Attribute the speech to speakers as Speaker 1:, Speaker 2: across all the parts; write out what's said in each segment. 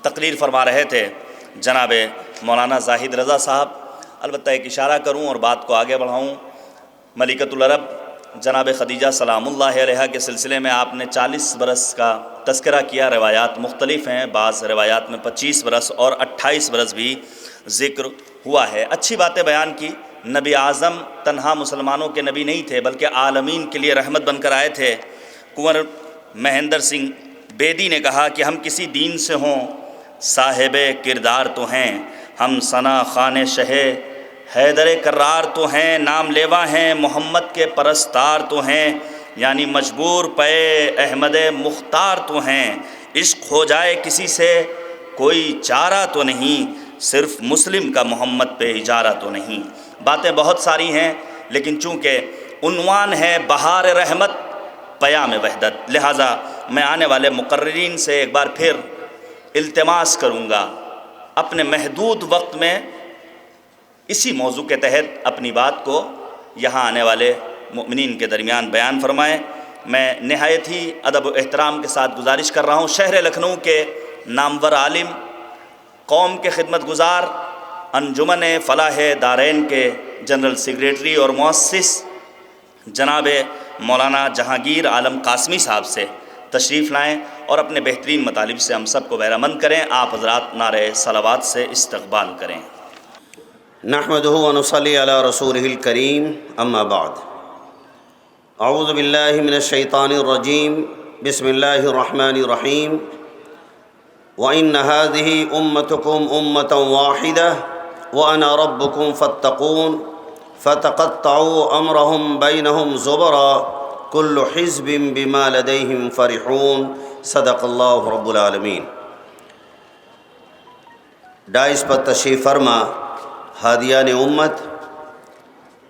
Speaker 1: تقریر فرما رہے تھے جناب مولانا زاہد رضا صاحب۔ البتہ ایک اشارہ کروں اور بات کو آگے بڑھاؤں، ملکۃ العرب جناب خدیجہ سلام اللہ علیہا کے سلسلے میں آپ نے 40 برس کا تذکرہ کیا۔ روایات مختلف ہیں، بعض روایات میں 25 برس اور 28 برس بھی ذکر ہوا ہے۔ اچھی باتیں بیان کی۔ نبی اعظم تنہا مسلمانوں کے نبی نہیں تھے بلکہ عالمین کے لیے رحمت بن کر آئے تھے۔ کنور مہندر سنگھ بیدی نے کہا کہ ہم کسی دین سے ہوں صاحب کردار تو ہیں، ہم ثنا خان شہ حیدر کرار تو ہیں، نام لیوا ہیں محمد کے پرستار تو ہیں، یعنی مجبور پے احمد مختار تو ہیں، عشق ہو جائے کسی سے کوئی چارہ تو نہیں، صرف مسلم کا محمد پہ اجارہ تو نہیں۔ باتیں بہت ساری ہیں لیکن چونکہ عنوان ہے بہار رحمت پیام وحدت، لہٰذا میں آنے والے مقررین سے ایک بار پھر التماس کروں گا اپنے محدود وقت میں اسی موضوع کے تحت اپنی بات کو یہاں آنے والے مؤمنین کے درمیان بیان فرمائیں۔ میں نہایت ہی ادب و احترام کے ساتھ گزارش کر رہا ہوں شہر لکھنؤ کے نامور عالم، قوم کے خدمت گزار، انجمن فلاح دارین کے جنرل سیکریٹری اور مؤسس جناب مولانا جہانگیر عالم قاسمی صاحب سے تشریف لائیں اور اپنے بہترین مطالب سے ہم سب کو بہرہ مند کریں۔ آپ حضرات نعرہ صلوات سے استقبال کریں۔
Speaker 2: نحمدہ ونصلی علی رسولہ الکریم، اما بعد، اعوذ باللہ من الشیطان الرجیم، بسم اللہ الرحمن الرحیم۔ وَإِنَّ هَذِهِ أُمَّتُكُمْ أُمَّةً وَاحِدَةً وَأَنَا رَبُّكُمْ فَاتَّقُونِ فَتَقَطَّعُوا أَمْرَهُمْ بَيْنَهُمْ زُبُرًا كُلُّ حِزْبٍ بِمَا لَدَيْهِمْ فَرِحُونَ۔ صدق اللہ رب العالمین۔ ڈائس پر تشریف فرما ہادیان امت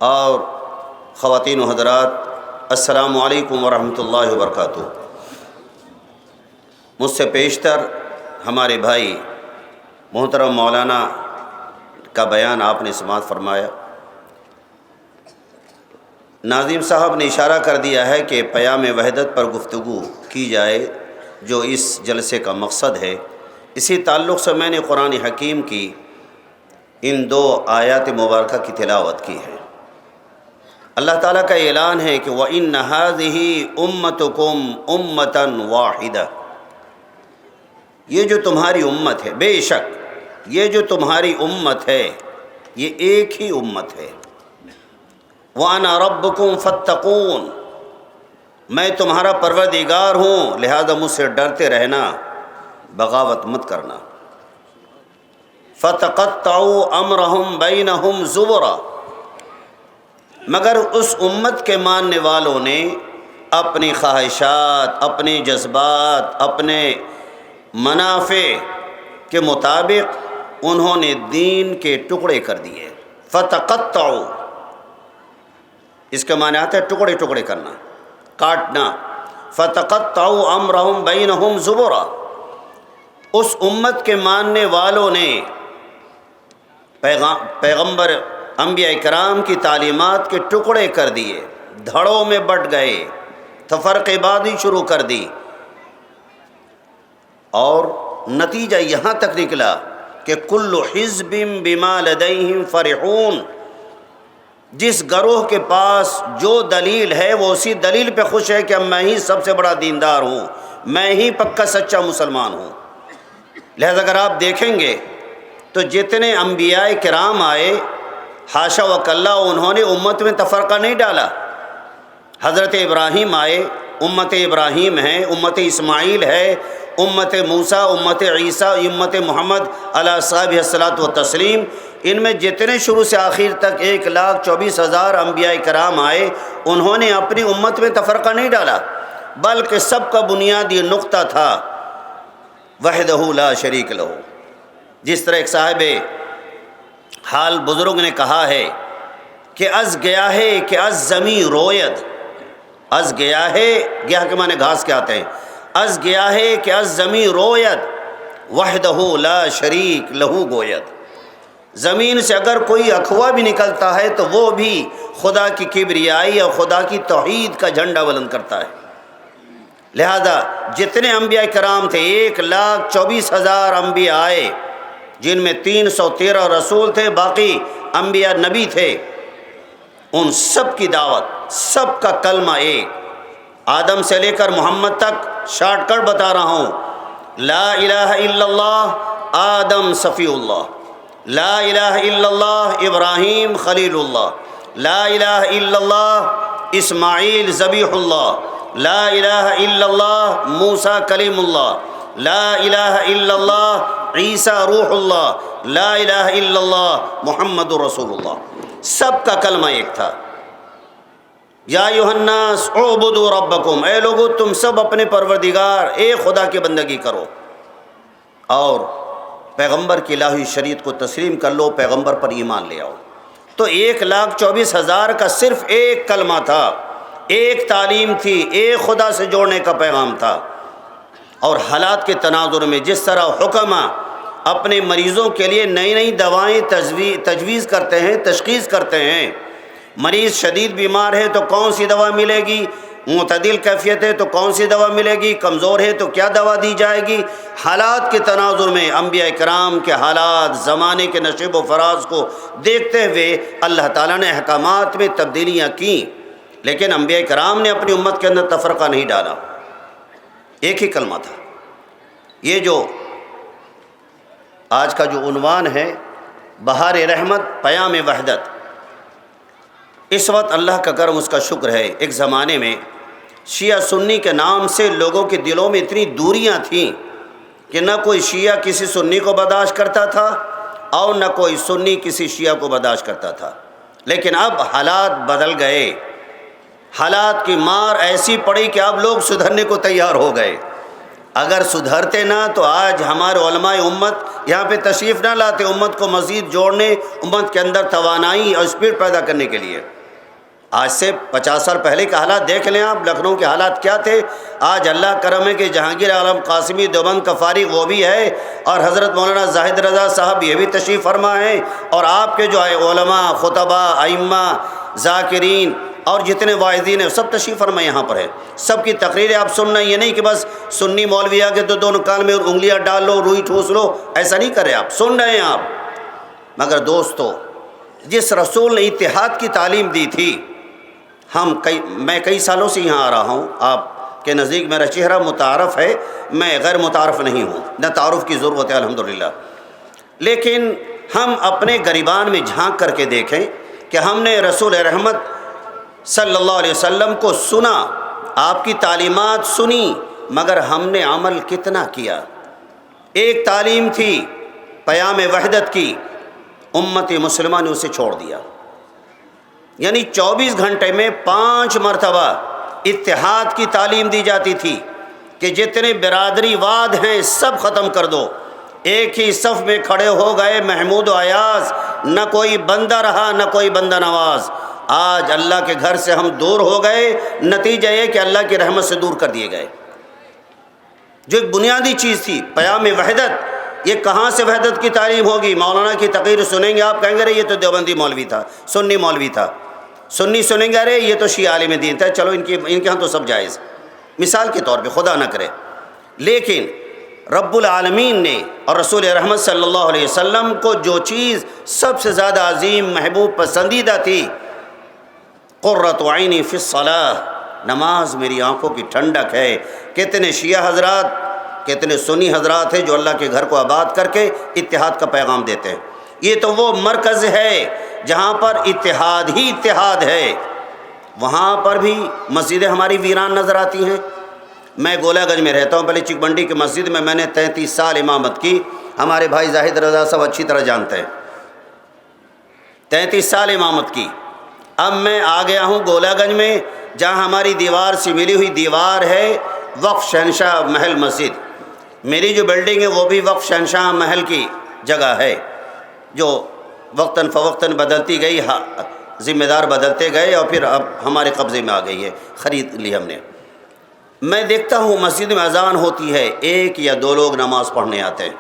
Speaker 2: اور خواتین و حضرات، السلام علیکم ورحمۃ اللہ وبرکاتہ۔ مجھ سے پیشتر ہمارے بھائی محترم مولانا کا بیان آپ نے سماعت فرمایا۔ ناظم صاحب نے اشارہ کر دیا ہے کہ پیام وحدت پر گفتگو کی جائے جو اس جلسے کا مقصد ہے۔ اسی تعلق سے میں نے قرآن حکیم کی ان 2 آیات مبارکہ کی تلاوت کی ہے۔ اللہ تعالیٰ کا اعلان ہے کہ وَإِنَّ هَذِهِ أُمَّتُكُمْ أُمَّةً وَاحِدَةً، یہ جو تمہاری امت ہے، بے شک یہ جو تمہاری امت ہے یہ ایک ہی امت ہے۔ وَأَنَا رَبُّكُمْ فَاتَّقُونِ، میں تمہارا پروردگار ہوں لہذا مجھ سے ڈرتے رہنا، بغاوت مت کرنا۔ فَتَقَطَّعُوا أَمْرَهُمْ بَيْنَهُمْ زُبُرًا، مگر اس امت کے ماننے والوں نے اپنی خواہشات، اپنے جذبات، اپنے منافع کے مطابق انہوں نے دین کے ٹکڑے کر دیے۔ فتقطعوا، اس کا معنی آتا ہے ٹکڑے ٹکڑے کرنا، کاٹنا۔ فتقطعوا امرهم بینہم زبرا، اس امت کے ماننے والوں نے پیغمبر انبیاء کرام کی تعلیمات کے ٹکڑے کر دیے، دھڑوں میں بٹ گئے، تفرقہ بازی شروع کر دی، اور نتیجہ یہاں تک نکلا کہ کل حزب بما لدیہم فرحون، جس گروہ کے پاس جو دلیل ہے وہ اسی دلیل پہ خوش ہے کہ اب میں ہی سب سے بڑا دیندار ہوں، میں ہی پکا سچا مسلمان ہوں۔ لہذا اگر آپ دیکھیں گے تو جتنے انبیاء کرام آئے، حاشا وکلا انہوں نے امت میں تفرقہ نہیں ڈالا۔ حضرت ابراہیم آئے، امت ابراہیم ہے، امت اسماعیل ہے، امت موسیٰ، امت عیسیٰ، امت محمد علیہ صاحب الصلاۃ والتسلیم، ان میں جتنے شروع سے آخر تک 1,24,000 انبیاء کرام آئے، انہوں نے اپنی امت میں تفرقہ نہیں ڈالا، بلکہ سب کا بنیادی نقطہ تھا وحدہ لا شریک لہ۔ جس طرح ایک صاحب حال بزرگ نے کہا ہے کہ از گیا ہے کہ از زمیں روید، از گیا ہے، گیا کے معنی گھاس کے آتے ہیں، از گیا ہے کہ از زمیں روید وحدہ لا شریک لہو گوید، زمین سے اگر کوئی اخوا بھی نکلتا ہے تو وہ بھی خدا کی کبریائی اور خدا کی توحید کا جھنڈا بلند کرتا ہے۔ لہذا جتنے انبیاء کرام تھے 1,24,000 انبیاء آئے، جن میں 313 رسول تھے، باقی انبیاء نبی تھے، ان سب کی دعوت، سب کا کلمہ ایک، آدم سے لے کر محمد تک شارٹ کٹ بتا رہا ہوں، لا الہ الا اللہ آدم صفی اللہ، لا الہ الا اللہ ابراہیم خلیل اللہ، لا الہ الا اللہ اسماعیل ذبیح اللہ، لا الہ الا اللہ موسیٰ کلیم اللہ، لا الہ الا اللہ عیسیٰ روح اللہ، لا الہ الا اللہ محمد رسول اللہ۔ سب کا کلمہ ایک تھا، یا ایھا الناس اعبدوا ربکم، اے لوگو تم سب اپنے پروردگار ایک خدا کی بندگی کرو اور پیغمبر کی الہی شریعت کو تسلیم کر لو، پیغمبر پر ایمان لے آؤ۔ تو 1,24,000 کا صرف ایک کلمہ تھا، ایک تعلیم تھی، ایک خدا سے جوڑنے کا پیغام تھا۔ اور حالات کے تناظر میں جس طرح حکماء اپنے مریضوں کے لیے نئی نئی دوائیں تجویز کرتے ہیں، تشخیص کرتے ہیں، مریض شدید بیمار ہے تو کون سی دوا ملے گی، معتدل کیفیت ہے تو کون سی دوا ملے گی، کمزور ہے تو کیا دوا دی جائے گی، حالات کے تناظر میں انبیاء کرام کے حالات، زمانے کے نشیب و فراز کو دیکھتے ہوئے اللہ تعالیٰ نے احکامات میں تبدیلیاں کیں، لیکن انبیاء کرام نے اپنی امت کے اندر تفرقہ نہیں ڈالا، ایک ہی کلمہ تھا۔ یہ جو آج کا جو عنوان ہے بہار رحمت پیام وحدت، اس وقت اللہ کا کرم، اس کا شکر ہے، ایک زمانے میں شیعہ سنی کے نام سے لوگوں کے دلوں میں اتنی دوریاں تھیں کہ نہ کوئی شیعہ کسی سنی کو برداشت کرتا تھا اور نہ کوئی سنی کسی شیعہ کو برداشت کرتا تھا، لیکن اب حالات بدل گئے، حالات کی مار ایسی پڑی کہ اب لوگ سدھرنے کو تیار ہو گئے۔ اگر سدھرتے نہ تو آج ہمارے علماء امت یہاں پہ تشریف نہ لاتے، امت کو مزید جوڑنے، امت کے اندر توانائی اور اسپیڈ پیدا کرنے کے لیے۔ آج سے 50 سال پہلے کے حالات دیکھ لیں آپ، لکھنؤ کے حالات کیا تھے۔ آج اللہ کرم ہے کہ جہانگیر عالم قاسمی دیوبند کا فارغ وہ بھی ہے، اور حضرت مولانا زاہد رضا صاحب یہ بھی تشریف فرما ہیں، اور آپ کے جو علماء، خطبہ، ائمہ، ذاکرین اور جتنے واعظین ہیں سب تشریف فرما یہاں پر ہے۔ سب کی تقریریں آپ سننا، یہ نہیں کہ بس سنی مولوی آ کے تو دونوں کان میں انگلیاں ڈال لو، روئی ٹھوس لو، ایسا نہیں کرے، آپ سن رہے ہیں آپ۔ مگر دوستو، جس رسول نے اتحاد کی تعلیم دی تھی، میں کئی سالوں سے یہاں آ رہا ہوں، آپ کے نزدیک میرا چہرہ متعارف ہے، میں غیر متعارف نہیں ہوں، نہ تعارف کی ضرورت ہے الحمدللہ، لیکن ہم اپنے گریبان میں جھانک کر کے دیکھیں کہ ہم نے رسول رحمت صلی اللہ علیہ وسلم کو سنا، آپ کی تعلیمات سنی، مگر ہم نے عمل کتنا کیا۔ ایک تعلیم تھی پیام وحدت کی، امت مسلمہ نے اسے چھوڑ دیا، یعنی 24 گھنٹے میں 5 مرتبہ اتحاد کی تعلیم دی جاتی تھی کہ جتنے برادری واد ہیں سب ختم کر دو، ایک ہی صف میں کھڑے ہو گئے محمود و ایاز، نہ کوئی بندہ رہا نہ کوئی بندہ نواز۔ آج اللہ کے گھر سے ہم دور ہو گئے، نتیجہ یہ کہ اللہ کی رحمت سے دور کر دیے گئے۔ جو ایک بنیادی چیز تھی پیام وحدت، یہ کہاں سے وحدت کی تعلیم ہوگی؟ مولانا کی تقریر سنیں گے آپ، کہیں گے ارے یہ تو دیوبندی مولوی تھا، سنی مولوی تھا، سنی سنیں گے ارے یہ تو شیعہ عالم دین تھا، چلو ان کے ہاں تو سب جائز، مثال کے طور پہ، خدا نہ کرے۔ لیکن رب العالمین نے اور رسول رحمت صلی اللہ علیہ وسلم کو جو چیز سب سے زیادہ عظیم، محبوب، پسندیدہ تھی، قرۃ عینی فی الصلاۃ، نماز میری آنکھوں کی ٹھنڈک ہے۔ کتنے شیعہ حضرات، کتنے سنی حضرات ہیں جو اللہ کے گھر کو آباد کر کے اتحاد کا پیغام دیتے ہیں۔ یہ تو وہ مرکز ہے جہاں پر اتحاد ہی اتحاد ہے، وہاں پر بھی مسجدیں ہماری ویران نظر آتی ہیں۔ میں گولہ گنج میں رہتا ہوں، پہلے چک منڈی کی مسجد میں نے 33 سال امامت کی، ہمارے بھائی زاہد رضا صاحب اچھی طرح جانتے ہیں، 33 سال امامت کی۔ اب میں آ گیا ہوں گولہ گنج میں، جہاں ہماری دیوار سے ملی ہوئی دیوار ہے وقف شہنشاہ محل مسجد، میری جو بلڈنگ ہے وہ بھی وقف شہنشاہ محل کی جگہ ہے، جو وقتاً فوقتاً بدلتی گئی، ذمہ دار بدلتے گئے اور پھر اب ہمارے قبضے میں آ گئی ہے، خرید لی ہم نے۔ میں دیکھتا ہوں مسجد میں اذان ہوتی ہے، 1 یا 2 لوگ نماز پڑھنے آتے ہیں،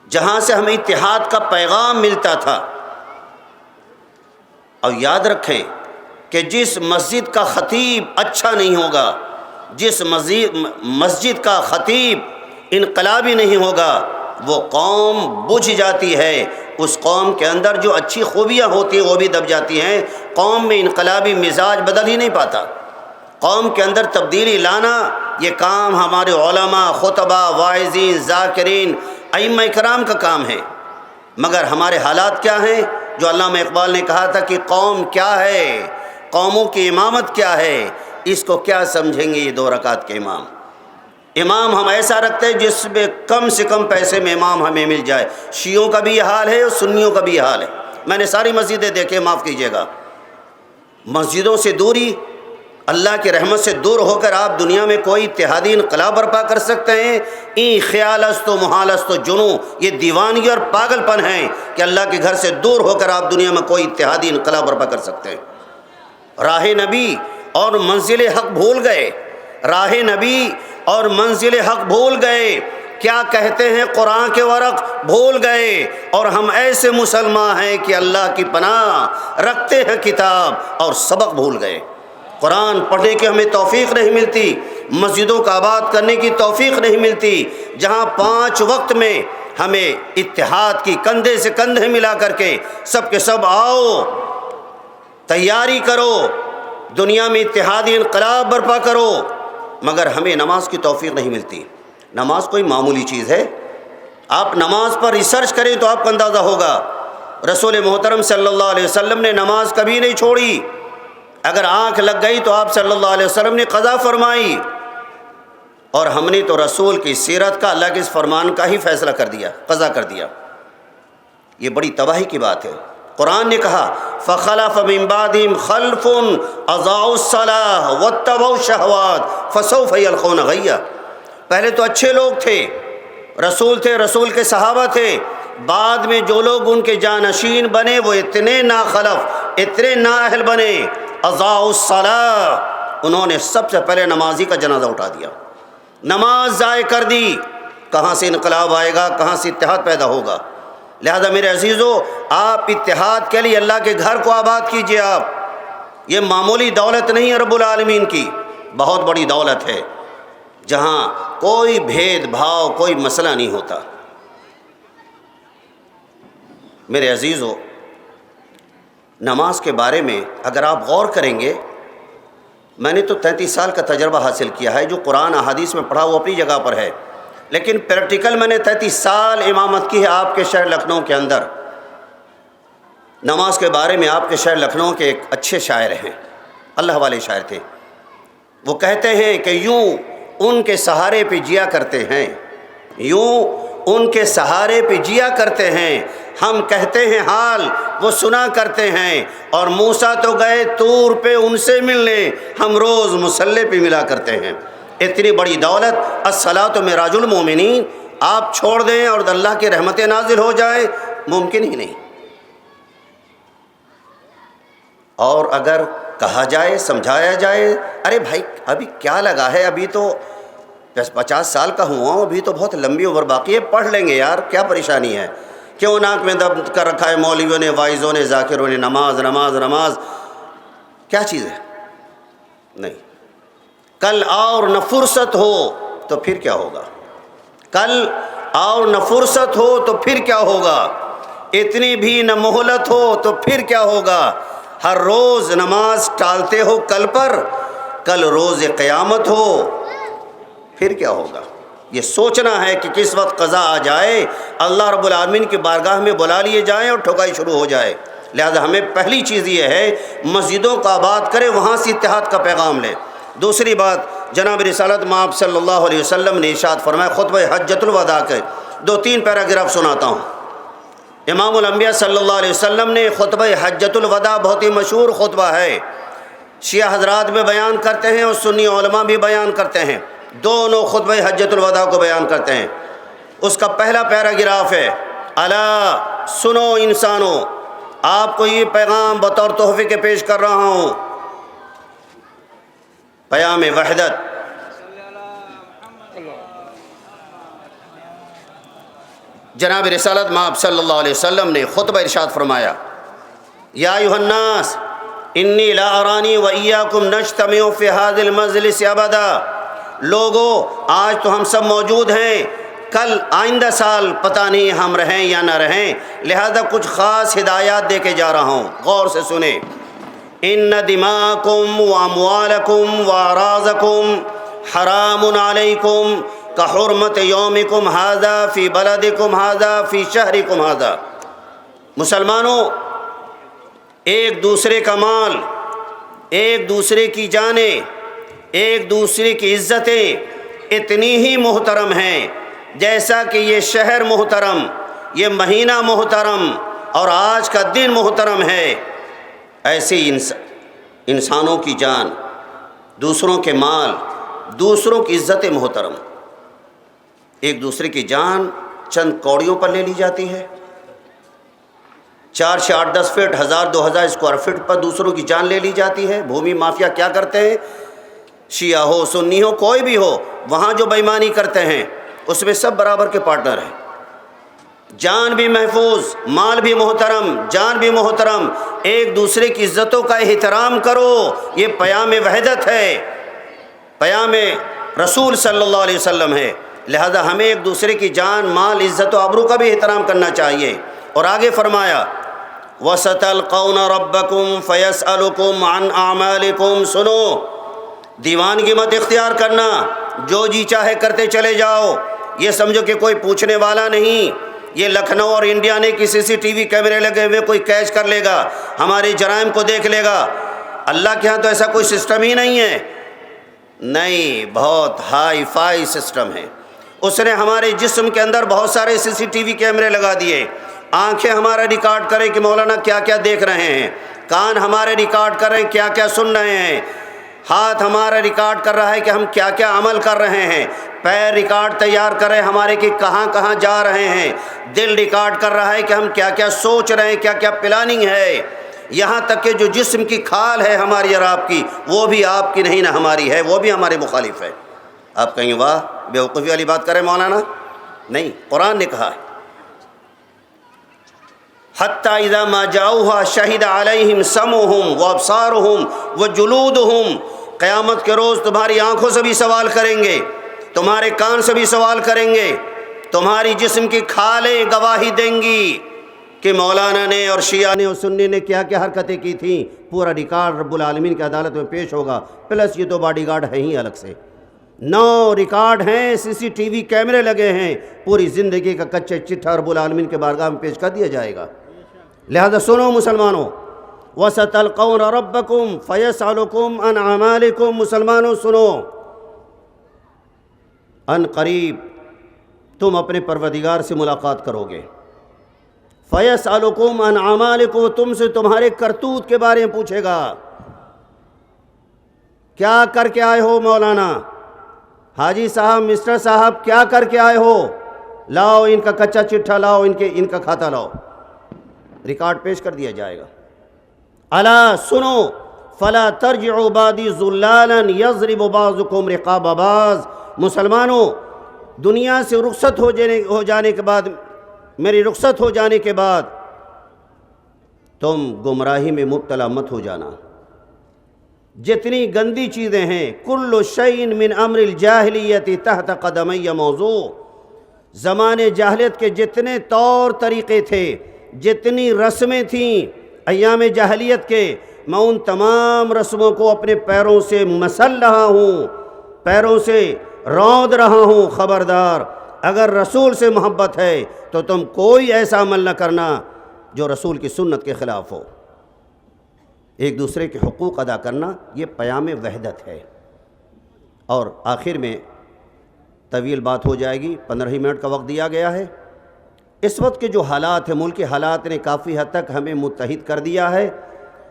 Speaker 2: جہاں سے ہمیں اتحاد کا پیغام ملتا تھا۔ اور یاد رکھیں کہ جس مسجد کا خطیب اچھا نہیں ہوگا، جس مسجد کا خطیب انقلابی نہیں ہوگا، وہ قوم بجھ جاتی ہے، اس قوم کے اندر جو اچھی خوبیاں ہوتی ہیں وہ بھی دب جاتی ہیں، قوم میں انقلابی مزاج بدل ہی نہیں پاتا۔ قوم کے اندر تبدیلی لانا یہ کام ہمارے علماء، خطبہ، واعظین، ذاکرین، ائمہ کرام کا کام ہے۔ مگر ہمارے حالات کیا ہیں؟ جو علامہ اقبال نے کہا تھا کہ قوم کیا ہے، قوموں کی امامت کیا ہے، اس کو کیا سمجھیں گے یہ 2 رکعت کے امام۔ امام ہم ایسا رکھتے ہیں جس میں کم سے کم پیسے میں امام ہمیں مل جائے۔ شیعوں کا بھی یہ حال ہے اور سنیوں کا بھی یہ حال ہے۔ میں نے ساری مسجدیں دیکھے، معاف کیجیے گا، مسجدوں سے دوری، اللہ کی رحمت سے دور ہو کر آپ دنیا میں کوئی اتحادی انقلاب برپا کر سکتے ہیں؟ این خیال است و محال است و جنوں، یہ دیوانگی اور پاگل پن ہے کہ اللہ کے گھر سے دور ہو کر آپ دنیا میں کوئی اتحادی انقلاب برپا کر سکتے ہیں۔ راہ نبی اور منزل حق بھول گئے، راہ نبی اور منزل حق بھول گئے، کیا کہتے ہیں قرآن کے ورق بھول گئے، اور ہم ایسے مسلمان ہیں کہ اللہ کی پناہ رکھتے ہیں کتاب اور سبق بھول گئے۔ قرآن پڑھنے کی ہمیں توفیق نہیں ملتی، مسجدوں کا آباد کرنے کی توفیق نہیں ملتی، جہاں 5 وقت میں ہمیں اتحاد کی کندھے سے کندھے ملا کر کے سب کے سب آؤ، تیاری کرو، دنیا میں اتحادی انقلاب برپا کرو، مگر ہمیں نماز کی توفیق نہیں ملتی۔ نماز کوئی معمولی چیز ہے؟ آپ نماز پر ریسرچ کریں تو آپ کو اندازہ ہوگا، رسول محترم صلی اللہ علیہ وسلم نے نماز کبھی نہیں چھوڑی، اگر آنکھ لگ گئی تو آپ صلی اللہ علیہ وسلم نے قضا فرمائی، اور ہم نے تو رسول کی سیرت کا، اللہ کے اس فرمان کا ہی فیصلہ کر دیا، قضا کر دیا۔ یہ بڑی تباہی کی بات ہے۔ قرآن نے کہا فَخَلَفَ مِن بَعْدِهِمْ خَلْفٌ أَضَاعُوا الصَّلَاةَ وَاتَّبَعُوا الشَّهَوَاتِ فَسَوْفَ يَلْقَوْنَ غَيًّا۔ پہلے تو اچھے لوگ تھے، رسول تھے، رسول کے صحابہ تھے، بعد میں جو لوگ ان کے جانشین بنے وہ اتنے ناخلف، اتنے نااہل بنے، اضاعوا الصلاۃ، انہوں نے سب سے پہلے نمازی کا جنازہ اٹھا دیا، نماز ضائع کر دی۔ کہاں سے انقلاب آئے گا، کہاں سے اتحاد پیدا ہوگا؟ لہذا میرے عزیزو، آپ اتحاد کے لیے اللہ کے گھر کو آباد کیجئے۔ آپ، یہ معمولی دولت نہیں ہے رب العالمین کی، بہت بڑی دولت ہے، جہاں کوئی بھید بھاؤ، کوئی مسئلہ نہیں ہوتا۔ میرے عزیزو، نماز کے بارے میں اگر آپ غور کریں گے، میں نے تو 33 سال کا تجربہ حاصل کیا ہے، جو قرآن احادیث میں پڑھا وہ اپنی جگہ پر ہے، لیکن پریکٹیکل میں نے 33 سال امامت کی ہے آپ کے شہر لکھنؤ کے اندر۔ نماز کے بارے میں آپ کے شہر لکھنؤ کے ایک اچھے شاعر ہیں، اللہ والے شاعر تھے، وہ کہتے ہیں کہ یوں ان کے سہارے پہ جیا کرتے ہیں، یوں ان کے سہارے پہ جیا کرتے ہیں، ہم کہتے ہیں حال وہ سنا کرتے ہیں، اور موسیٰ تو گئے طور پہ ان سے ملنے، ہم روز مصلی پہ ملا کرتے ہیں۔ اتنی بڑی دولت، الصلاۃ معراج المومنین، آپ چھوڑ دیں اور اللہ کی رحمتیں نازل ہو جائیں، ممکن ہی نہیں۔ اور اگر کہا جائے، سمجھایا جائے، ارے بھائی ابھی کیا لگا ہے، ابھی تو 50 سال کا ہوا ہوں، ابھی تو بہت لمبی عمر باقی ہے، پڑھ لیں گے یار، کیا پریشانی ہے؟ کیوں ناک میں دب کر رکھا ہے مولویوں نے، واعظوں نے، ذاکروں نے، نماز نماز نماز، کیا چیز ہے؟ نہیں۔ کل اور نہ فرصت ہو تو پھر کیا ہوگا؟ کل اور نہ فرصت ہو تو پھر کیا ہوگا؟ اتنی بھی نہ مہلت ہو تو پھر کیا ہوگا؟ ہر روز نماز ٹالتے ہو کل پر، کل روز قیامت ہو پھر کیا ہوگا؟ یہ سوچنا ہے کہ کس وقت قضا آ جائے، اللہ رب العالمین کی بارگاہ میں بلا لیے جائیں اور ٹھکائی شروع ہو جائے۔ لہذا ہمیں پہلی چیز یہ ہے، مسجدوں کا آباد کرے، وہاں سے اتحاد کا پیغام لے۔ دوسری بات، جناب رسالت مآب صلی اللہ علیہ وسلم نے ارشاد فرمایا، خطبہ حجۃ الوداع کے 2-3 پیراگراف سناتا ہوں۔ امام الانبیاء صلی اللہ علیہ وسلم نے خطبہ حجۃ الوداع، بہت ہی مشہور خطبہ ہے، شیعہ حضرات بھی بیان کرتے ہیں اور سنی علماء بھی بیان کرتے ہیں، دونوں خطبہ حجۃ الوداع کو بیان کرتے ہیں۔ اس کا پہلا پیراگراف ہے، الا سنو انسانو، آپ کو یہ پیغام بطور تحفے کے پیش کر رہا ہوں، پیام وحدت۔ جناب رسالت مآب صلی اللہ علیہ وسلم نے خطبہ ارشاد فرمایا، یا ایھا الناس، انی لا ارانی و ایاکم نجتمع فی ھذا المجلس ابدا۔ لوگو آج تو ہم سب موجود ہیں، کل آئندہ سال پتہ نہیں ہم رہیں یا نہ رہیں، لہذا کچھ خاص ہدایات دے کے جا رہا ہوں، غور سے سنیں۔ ان دماءکم و اموالکم و اعراضکم حرام علیکم کحرمت یومکم ھذا فی بلدکم ھذا فی شہرکم ھذا۔ مسلمانوں، ایک دوسرے کا مال، ایک دوسرے کی جانیں، ایک دوسرے کی عزتیں اتنی ہی محترم ہیں جیسا کہ یہ شہر محترم، یہ مہینہ محترم اور آج کا دن محترم ہے۔ ایسے انسانوں کی جان، دوسروں کے مال، دوسروں کی عزت محترم۔ ایک دوسرے کی جان چند کوڑیوں پر لے لی جاتی ہے، 4 سے 8 10 فٹ، 1000 2000 اسکوائر فٹ پر دوسروں کی جان لے لی جاتی ہے۔ بھومی مافیا کیا کرتے ہیں؟ شیعہ ہو، سنی ہو، کوئی بھی ہو، وہاں جو بےایمانی کرتے ہیں اس میں سب برابر کے پارٹنر ہیں۔ جان بھی محفوظ، مال بھی محترم، جان بھی محترم، ایک دوسرے کی عزتوں کا احترام کرو، یہ پیام وحدت ہے، پیام رسول صلی اللہ علیہ وسلم ہے۔ لہذا ہمیں ایک دوسرے کی جان، مال، عزت و آبرو کا بھی احترام کرنا چاہیے۔ اور آگے فرمایا وَسَتَلْقَوْنَ رَبَّكُمْ فَيَسْأَلُكُمْ عَنْ أَعْمَالِكُمْ۔ سنو، دیوانگی مت اختیار کرنا، جو جی چاہے کرتے چلے جاؤ، یہ سمجھو کہ کوئی پوچھنے والا نہیں۔ یہ لکھنؤ اور انڈیا نے کی CCTV کیمرے لگے ہوئے، کوئی کیچ کر لے گا، ہمارے جرائم کو دیکھ لے گا۔ اللہ کے ہاں تو ایسا کوئی سسٹم ہی نہیں ہے، نہیں، بہت ہائی فائی سسٹم ہے۔ اس نے ہمارے جسم کے اندر بہت سارے CCTV کیمرے لگا دیے، آنکھیں ہمارا ریکارڈ کریں کہ مولانا کیا کیا دیکھ رہے ہیں، کان ہمارے ریکارڈ کریں کیا کیا سن رہے ہیں، ہاتھ ہمارا ریکارڈ کر رہا ہے کہ ہم کیا کیا عمل کر رہے ہیں، پیر ریکارڈ تیار کریں ہمارے کہ کہاں کہاں جا رہے ہیں، دل ریکارڈ کر رہا ہے کہ ہم کیا کیا سوچ رہے ہیں، کیا کیا پلاننگ ہے، یہاں تک کہ جو جسم کی کھال ہے ہماری اور آپ کی، وہ بھی آپ کی نہیں نہ ہماری ہے، وہ بھی ہمارے مخالف ہے۔ آپ کہیں واہ بیوقوفی والی بات کریں مولانا، نہیں، قرآن نے کہا ہے حَتَّى إِذَا مَا جَاءُوهَا شَهِدَ عَلَيْهِمْ سَمْعُهُمْ وَأَبْصَارُهُمْ وَجُلُودُهُمْ۔ قیامت کے روز تمہاری آنکھوں سے بھی سوال کریں گے، تمہارے کان سے بھی سوال کریں گے، تمہاری جسم کی کھالیں گواہی دیں گی کہ مولانا نے اور شیعہ نے اور سنی نے کیا کیا حرکتیں کی تھیں۔ پورا ریکارڈ رب العالمین کی عدالت میں پیش ہوگا، پلس یہ 2 باڈی گارڈ ہیں ہی الگ سے، 9 ریکارڈ ہیں، CCTV کیمرے لگے ہیں، پوری زندگی کا کچے چٹھا رب العالمین کے بارگاہ میں پیش کر دیا جائے گا۔ لہذا سنو مسلمانوں، وَسَتَلْقَوْنَ رَبَّكُمْ فَيَسْأَلُكُمْ عَنْ أَعْمَالِكُمْ۔ مسلمانوں سنو، ان قریب تم اپنے پروردگار سے ملاقات کرو گے۔ فَيَسْأَلُكُمْ عَنْ أَعْمَالِكُمْ، تم سے تمہارے کرتوت کے بارے میں پوچھے گا، کیا کر کے آئے ہو مولانا، حاجی صاحب، مسٹر صاحب، کیا کر کے آئے ہو، لاؤ ان کا کچا چٹھا لاؤ، ان کا کھاتا لاؤ، ریکارڈ پیش کر دیا جائے گا۔ الا سنو فلا ترجعوا بعدی ضلالا یضرب بعضکم رقاب بعض۔ مسلمانوں، دنیا سے رخصت ہو جانے کے بعد، میری رخصت ہو جانے کے بعد تم گمراہی میں مبتلا مت ہو جانا۔ جتنی گندی چیزیں ہیں، کل شیء من امر الجاہلیت تحت قدمی موضوع، زمانے جاہلیت کے جتنے طور طریقے تھے، جتنی رسمیں تھیں ایام جاہلیت کے، میں ان تمام رسموں کو اپنے پیروں سے مسل رہا ہوں، پیروں سے روند رہا ہوں۔ خبردار، اگر رسول سے محبت ہے تو تم کوئی ایسا عمل نہ کرنا جو رسول کی سنت کے خلاف ہو۔ ایک دوسرے کے حقوق ادا کرنا، یہ پیام وحدت ہے۔ اور آخر میں طویل بات ہو جائے گی، 15 منٹ کا وقت دیا گیا ہے۔ اس وقت کے جو حالات ہیں، ملکی حالات نے کافی حد تک ہمیں متحد کر دیا ہے،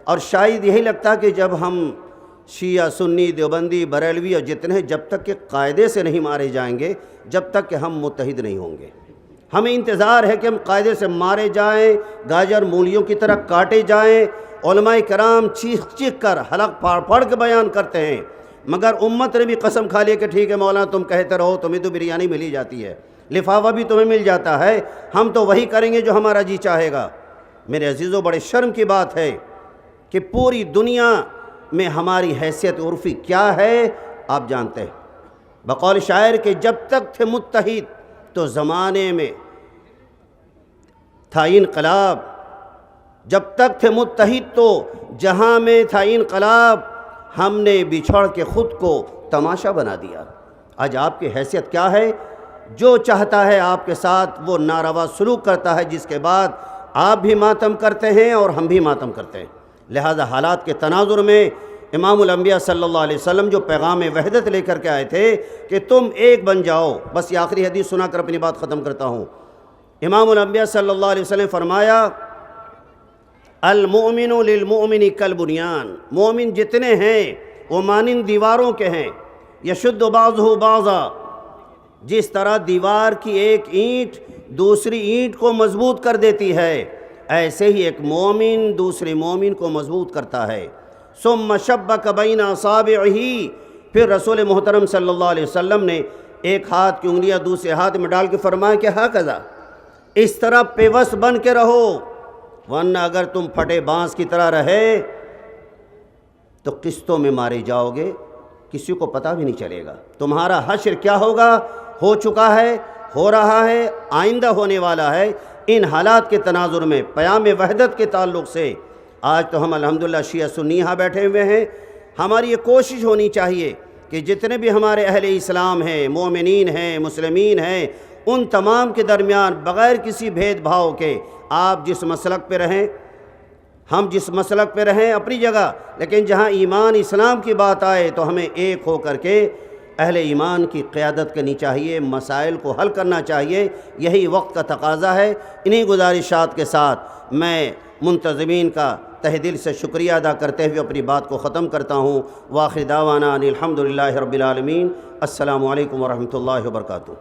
Speaker 2: اور شاید یہی لگتا کہ جب ہم شیعہ، سنی، دیوبندی، بریلوی اور جتنے ہیں، جب تک کہ قاعدے سے نہیں مارے جائیں گے، جب تک کہ ہم متحد نہیں ہوں گے۔ ہمیں انتظار ہے کہ ہم قاعدے سے مارے جائیں، گاجر مولیوں کی طرح کاٹے جائیں۔ علماء کرام چیخ چیخ کر، حلق پھاڑ پھاڑ کے بیان کرتے ہیں، مگر امت نے بھی قسم کھا لی کہ ٹھیک ہے مولانا تم کہتے رہو، تمہیں تو بریانی مل ہی جاتی ہے، لفافہ بھی تمہیں مل جاتا ہے، ہم تو وہی کریں گے جو ہمارا جی چاہے گا۔ میرے عزیزوں، بڑے شرم کی بات ہے کہ پوری دنیا میں ہماری حیثیت عرفی کیا ہے آپ جانتے ہیں۔ بقول شاعر کہ جب تک تھے متحد تو زمانے میں تھا انقلاب، جب تک تھے متحد تو جہاں میں تھا انقلاب، ہم نے بچھڑ کے خود کو تماشا بنا دیا۔ آج آپ کی حیثیت کیا ہے؟ جو چاہتا ہے آپ کے ساتھ وہ ناروا سلوک کرتا ہے، جس کے بعد آپ بھی ماتم کرتے ہیں اور ہم بھی ماتم کرتے ہیں۔ لہذا حالات کے تناظر میں امام الانبیاء صلی اللہ علیہ وسلم جو پیغام وحدت لے کر کے آئے تھے کہ تم ایک بن جاؤ، بس یہ آخری حدیث سنا کر اپنی بات ختم کرتا ہوں۔ امام الانبیاء صلی اللہ علیہ وسلم فرمایا المؤمن للمؤمن کالبنیان، مومن جتنے ہیں وہ مانند دیواروں کے ہیں، یشد بعضہ بعضا، جس طرح دیوار کی ایک اینٹ دوسری اینٹ کو مضبوط کر دیتی ہے، ایسے ہی ایک مومن دوسرے مومن کو مضبوط کرتا ہے۔ ثم شبک بین اصابعہ، پھر رسول محترم صلی اللہ علیہ وسلم نے ایک ہاتھ کی انگلیاں دوسرے ہاتھ میں ڈال کے فرمایا کہ ہاکذا، اس طرح پیوست بن کے رہو، ورنہ اگر تم پھٹے بانس کی طرح رہے تو قسطوں میں مارے جاؤ گے، کسی کو پتہ بھی نہیں چلے گا۔ تمہارا حشر کیا ہوگا، ہو چکا ہے، ہو رہا ہے، آئندہ ہونے والا ہے۔ ان حالات کے تناظر میں پیام وحدت کے تعلق سے آج تو ہم الحمدللہ شیعہ سنی یہاں بیٹھے ہوئے ہیں، ہماری یہ کوشش ہونی چاہیے کہ جتنے بھی ہمارے اہل اسلام ہیں، مومنین ہیں، مسلمین ہیں، ان تمام کے درمیان بغیر کسی بھید بھاؤ کے آپ جس مسلک پہ رہیں، ہم جس مسلک پہ رہیں اپنی جگہ، لیکن جہاں ایمان اسلام کی بات آئے تو ہمیں ایک ہو کر کے اہل ایمان کی قیادت کرنی چاہیے، مسائل کو حل کرنا چاہیے، یہی وقت کا تقاضا ہے۔ انہی گزارشات کے ساتھ میں منتظمین کا تہ دل سے شکریہ ادا کرتے ہوئے اپنی بات کو ختم کرتا ہوں۔ وآخر دعوانا ان الحمدللہ رب العالمین۔ السلام علیکم ورحمۃ اللہ وبرکاتہ۔